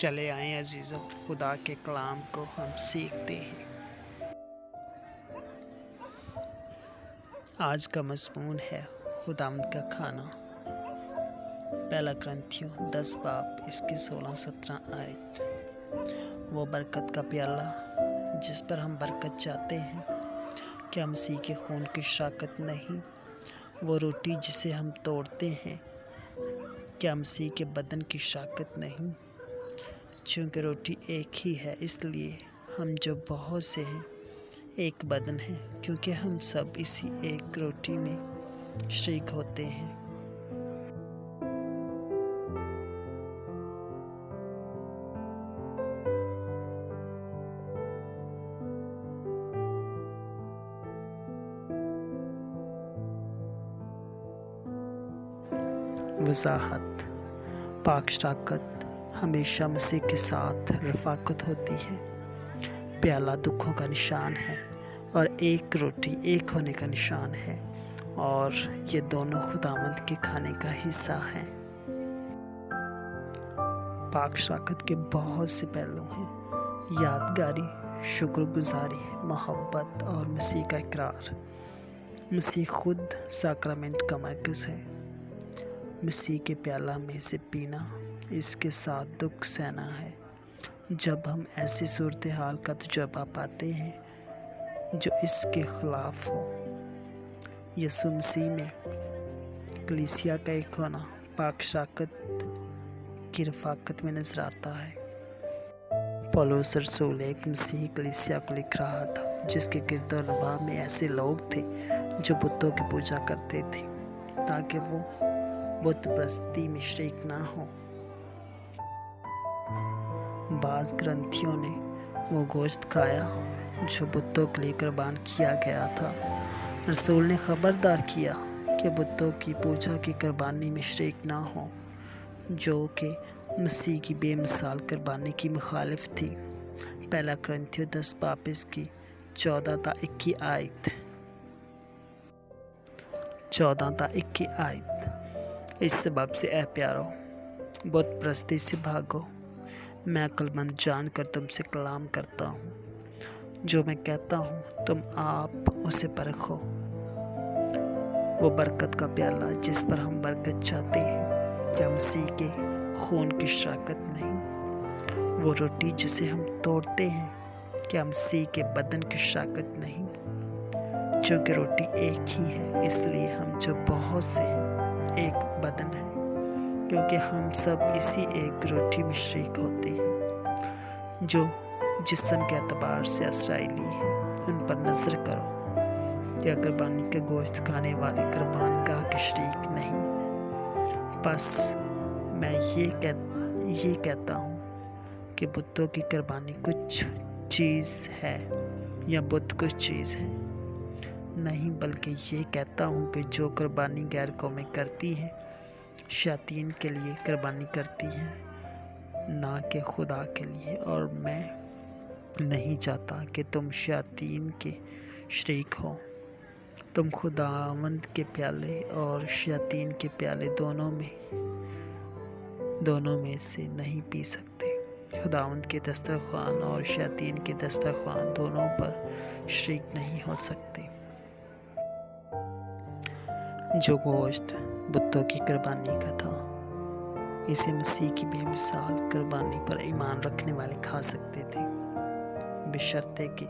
चले आएं अजीज़ों, खुदा के कलाम को हम सीखते हैं। आज का मज़मून है खुदावंद का खाना। पहला करंथियों 10 बाब इसकी 16-17 आयत। वो बरकत का प्याला जिस पर हम बरकत चाहते हैं, क्या मसीह के खून की शराकत नहीं? वो रोटी जिसे हम तोड़ते हैं, क्या मसीह के बदन की शराकत नहीं? चूँकि रोटी एक ही है, इसलिए हम जो बहुत से हैं एक बदन है, क्योंकि हम सब इसी एक रोटी में शरीक होते हैं। वजाहत। पाक शराकत हमेशा मसीह के साथ रफ़ाकत होती है। प्याला दुखों का निशान है और एक रोटी एक होने का निशान है, और ये दोनों खुदावंद के खाने का हिस्सा हैं। पाक शराकत के बहुत से पहलू हैं: यादगारी, शुक्रगुजारी, मोहब्बत और मसीह का इकरार। मसीह खुद साक्रामेंट का मरकज़ है। मसीह के प्याला में से पीना, इसके साथ दुख सहना है। जब हम ऐसी सूरत हाल का तजुर्बा पाते हैं जो इसके ख़िलाफ़ हो, यसू मसीह में कलीसिया का एक होना पाक शराकत की रफ़ाकत में नज़र आता है। पौलुस रसूल एक मसीही कलीसिया को लिख रहा था जिसके गिरद और नवाह में ऐसे लोग थे जो बुतों की पूजा करते थे, ताकि वो बुत परस्ती में शरीक ना हो। बाज़ ग्रंथियों ने वो गोश्त खाया जो बुतों के लिए कुर्बान किया गया था। रसूल ने खबरदार किया कि बुतों की पूजा की कुर्बानी में शरीक ना हो, जो कि मसीह की बेमिसाल कुर्बानी की मुखालिफ थी। पहला करंथियों 10 बाब इसकी 14-21 आयत। 14-21 आयत। इस सबब से ऐ प्यारो, बुत परस्ती से भागो। मैं अक्लमंद जानकर तुमसे कलाम करता हूँ। जो मैं कहता हूँ तुम आप उसे परखो। वो बरकत का प्याला जिस पर हम बरकत चाहते हैं, क्या मसीह के खून की शराकत नहीं? वो रोटी जिसे हम तोड़ते हैं, क्या मसीह के बदन की शराकत नहीं? चूँकि रोटी एक ही है, इसलिए हम जो बहुत से हैं एक बदन है, क्योंकि हम सब इसी एक रोटी में शरीक होते हैं। जो जिस्म के एतबार से इसराइली हैं, उन पर नज़र करो कि कुर्बानी का गोश्त खाने वाले कुर्बानगाह के शरीक नहीं। बस मैं ये कहता हूँ कि बुतों की कुर्बानी कुछ चीज़ है या बुत कुछ चीज़ है नहीं, बल्कि ये कहता हूँ कि जो कुर्बानी गैर कौमें करती है, शैतान के लिए कुर्बानी करती है, ना कि खुदा के लिए। और मैं नहीं चाहता कि तुम शैतान के शरीक हो। तुम खुदावंद के प्याले और शैतान के प्याले दोनों में से नहीं पी सकते। खुदावंद के दस्तरख्वान और शैतान के दस्तरख्वान दोनों पर शरीक नहीं हो सकते। जो गोश्त बुतों की कुर्बानी का था, इसे मसीह की बेमिसाल कुर्बानी पर ईमान रखने वाले खा सकते थे, बशर्ते कि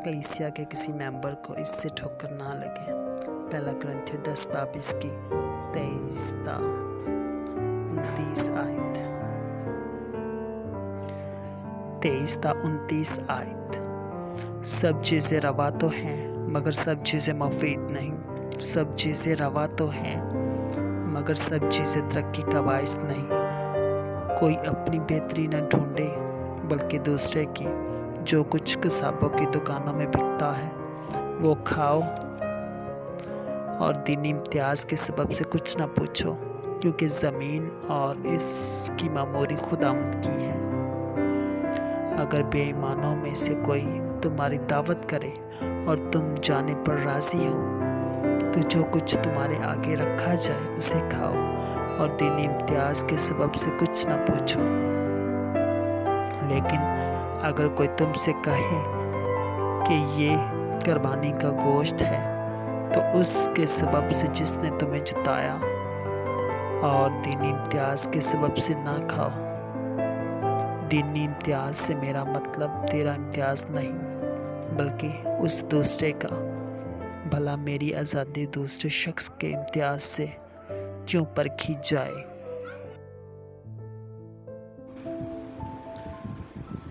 कलीसिया के किसी मेंबर को इससे ठोकर ना लगे। पहला करंथियों 10 बाब इसकी 23-29 आयत। 23-29 आयत। सब चीज़ें रवा तो हैं, मगर सब चीज़ें मुफीद नहीं। सब चीज़ें रवा तो हैं, मगर सब चीज़ें तरक्की का बाइस नहीं। कोई अपनी बेहतरी न ढूंढे, बल्कि दूसरे की। जो कुछ कसाबों की दुकानों में बिकता है, वो खाओ, और दीनी इम्तियाज़ के सबब से कुछ न पूछो, क्योंकि ज़मीन और इसकी मामूरी खुदावंद की है। अगर बेईमानों में से कोई तुम्हारी दावत करे और तुम जाने पर राज़ी हो, तो जो कुछ तुम्हारे आगे रखा जाए उसे खाओ, और दीनी इम्तियाज़ के सबब से कुछ न पूछो। لیکن اگر کوئی تم سے کہے کہ یہ قربانی کا گوشت ہے تو اس کے سبب سے جس نے تمہیں جتایا، اور دینی امتیاز کے سبب سے نہ کھاؤ۔ دینی امتیاز سے میرا مطلب تیرا امتیاز نہیں، بلکہ اس دوسرے کا، بھلا میری آزادی دوسرے شخص کے امتیاز سے کیوں پرکھی جائے۔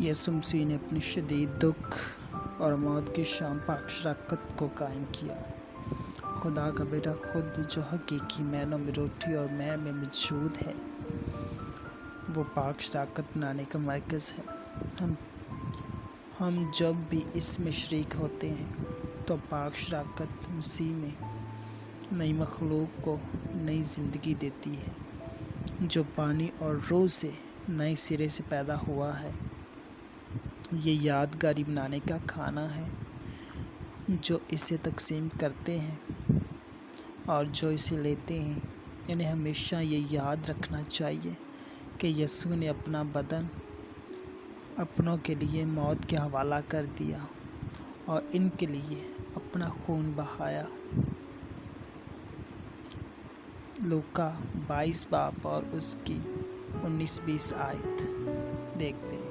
یسوع مسیح نے اپنی شدید دکھ اور موت کی شام پاک شراکت کو قائم کیا۔ خدا کا بیٹا خود جو حقیقی معنوں میں روٹی اور مے میں موجود ہے، وہ پاک شراکت بنانے کا مرکز ہے۔ ہم جب بھی اس میں شریک ہوتے ہیں تو پاک شراکت مسیح میں نئی مخلوق کو نئی زندگی دیتی ہے، جو پانی اور روح سے نئے سرے سے پیدا ہوا ہے۔ یہ یادگاری بنانے کا کھانا ہے۔ جو اسے تقسیم کرتے ہیں اور جو اسے لیتے ہیں، انہیں ہمیشہ یہ یاد رکھنا چاہیے کہ یسوع نے اپنا بدن اپنوں کے لیے موت کے حوالہ کر دیا اور ان کے لیے اپنا خون بہایا۔ لوکا 22 باب اور اس کی 19-20 آیت دیکھتے ہیں۔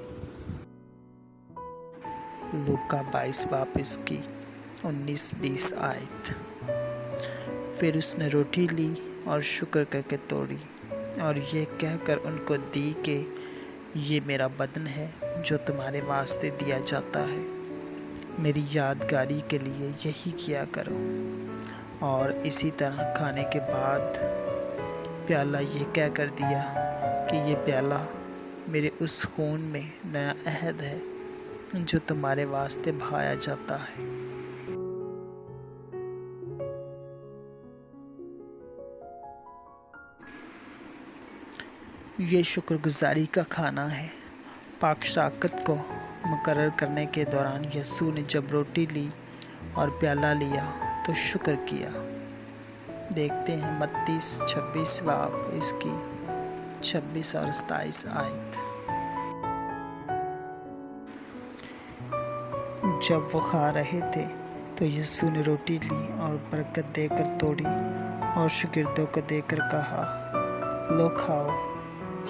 لوکا 22 باب اس کی 19-20 آیت۔ پھر اس نے روٹی لی اور شکر کر کے توڑی اور یہ کہہ کر ان کو دی کہ یہ میرا بدن ہے جو تمہارے واسطے دیا جاتا ہے، میری یادگاری کے لیے یہی کیا کرو۔ اور اسی طرح کھانے کے بعد پیالہ یہ کہہ کر دیا کہ یہ پیالہ میرے اس خون میں نیا عہد ہے جو تمہارے واسطے بہایا جاتا ہے۔ یہ شکر گزاری کا کھانا ہے۔ پاک شراکت کو مقرر کرنے کے دوران یسوع نے جب روٹی لی اور پیالہ لیا تو شکر کیا۔ دیکھتے ہیں متی 26 باب اس کی 26 اور 27 آیت۔ جب وہ کھا رہے تھے تو یسوع نے روٹی لی اور برکت دے کر توڑی اور شاگردوں کو دے کر کہا، لو کھاؤ،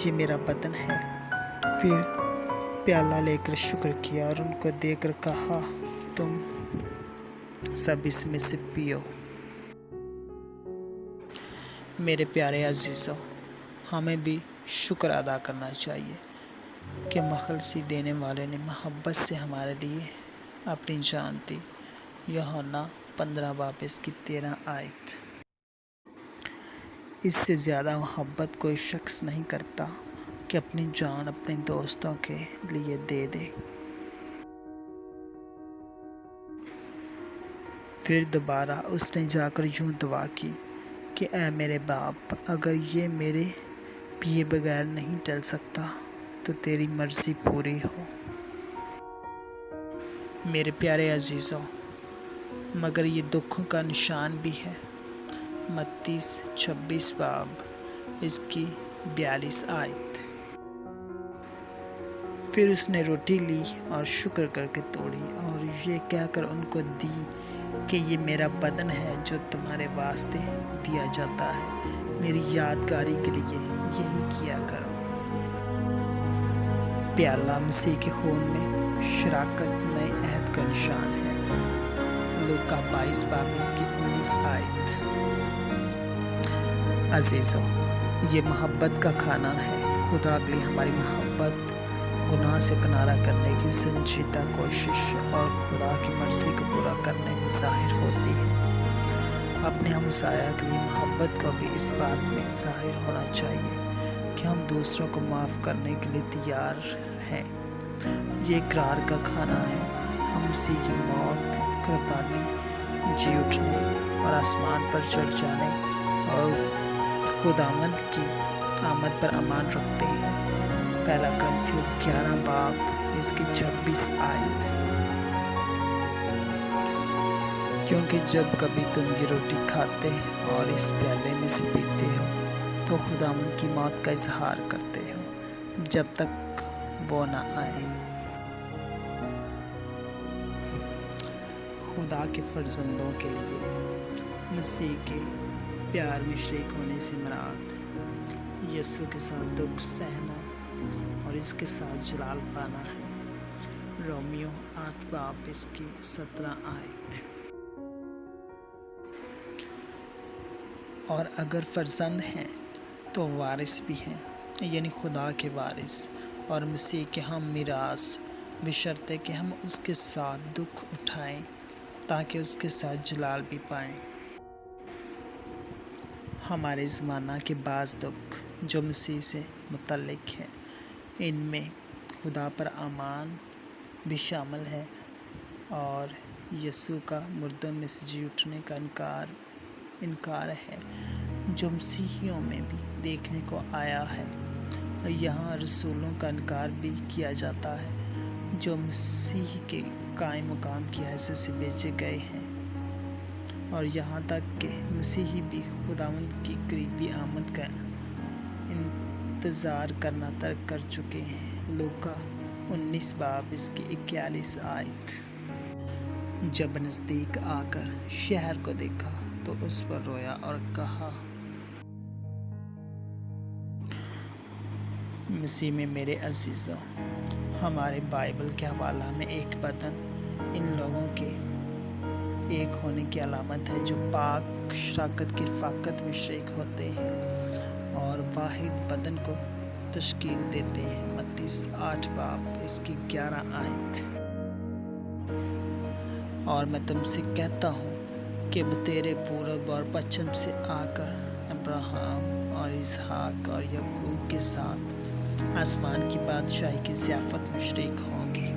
یہ میرا بدن ہے۔ پھر پیالہ لے کر شکر کیا اور ان کو دے کر کہا، تم سب اس میں سے پیو۔ میرے پیارے عزیزوں، ہمیں بھی شکر ادا کرنا چاہیے کہ مخلصی دینے والے نے محبت سے ہمارے لیے اپنی جان دی۔ یوحنا 15 باب اس کی 13 آیت۔ اس سے زیادہ محبت کوئی شخص نہیں کرتا کہ اپنی جان اپنے دوستوں کے لیے دے دے۔ پھر دوبارہ اس نے جا کر یوں دعا کی کہ اے میرے باپ، اگر یہ میرے پیے بغیر نہیں ٹل سکتا تو تیری مرضی پوری ہو۔ میرے پیارے عزیزوں، مگر یہ دکھوں کا نشان بھی ہے۔ متی 26 باب اس کی 42 آیت۔ پھر اس نے روٹی لی اور شکر کر کے توڑی اور یہ کہہ کر ان کو دی کہ یہ میرا بدن ہے جو تمہارے واسطے دیا جاتا ہے، میری یادگاری کے لیے یہی کیا کرو۔ پیالہ مسیح کے خون میں شراکت نئے عہد کا نشان ہے۔ لوکا 22 باب اس کی 19 آیت۔ عزیزوں، یہ محبت کا کھانا ہے۔ خدا کے لیے ہماری محبت گناہ سے کنارہ کرنے کی سنجیدہ کوشش اور خدا کی مرضی کو پورا کرنے میں ظاہر ہوتی ہے۔ اپنے ہمسایہ کے لیے محبت کو بھی اس بات میں ظاہر ہونا چاہیے کہ ہم دوسروں کو معاف کرنے کے لیے تیار ہیں۔ یہ اقرار کا کھانا ہے۔ ہم مسیح کی موت، قربانی، جی اٹھنے اور آسمان پر چڑھ جانے اور خداوند کی آمد پر ایمان رکھتے ہیں۔ پہلا کرنتھیوں 11 باب اس کی 26 آیت۔ کیونکہ جب کبھی تم یہ روٹی کھاتے اور اس پیالے میں سے پیتے ہو تو خداوند کی موت کا اظہار کرتے ہو جب تک वो न आए। खुदा के फर्जंदों के लिए मसीह के प्यार में शरीक होने से मुराद यीशु के साथ दुख सहना और इसके साथ जलाल पाना है। रोमियो 8 बाब इसकी 17 आयत। और अगर फर्जंद हैं तो वारिस भी हैं, यानी खुदा के वारिस और मसीह के हम मिरास, बशर्ते कि हम उसके साथ दुख उठाएं ताकि उसके साथ जलाल भी पाएं। हमारे ज़माना के बाज़ दुख जो मसीह से मुतल्लिक हैं, इनमें खुदा पर आमान भी शामिल है और यीशु का मुर्दों में से जी उठने का इनकार है, जो मसीहियों में भी देखने को आया है। यहाँ रसूलों का इनकार भी किया जाता है जो मसीह के कायम मुकाम की हैसियत से बेचे गए हैं, और यहाँ तक कि मसीही भी खुदावंद की करीबी आमद का इंतज़ार करना तर्क कर चुके हैं। लूका 19 बाब इसकी 41 आयत। जब नज़दीक आकर शहर को देखा तो उस पर रोया और कहा, मसीह में मेरे अजीज़ों, हमारे बाइबल के हवाला में एक बदन इन लोगों के एक होने की अलामत है जो पाक शराकत की रफ़ाकत में शरीक होते हैं और वाहिद बदन को तश्कील देते हैं। मत्ती 8 बाब इसकी 11 आयत। और मैं तुमसे कहता हूँ कि वो तेरे पूरब और पश्चिम से आकर अब्राहम और इसहाक और याकूब के साथ आसमान की बादशाही की ज़ियाफ़त में शरीक होंगे।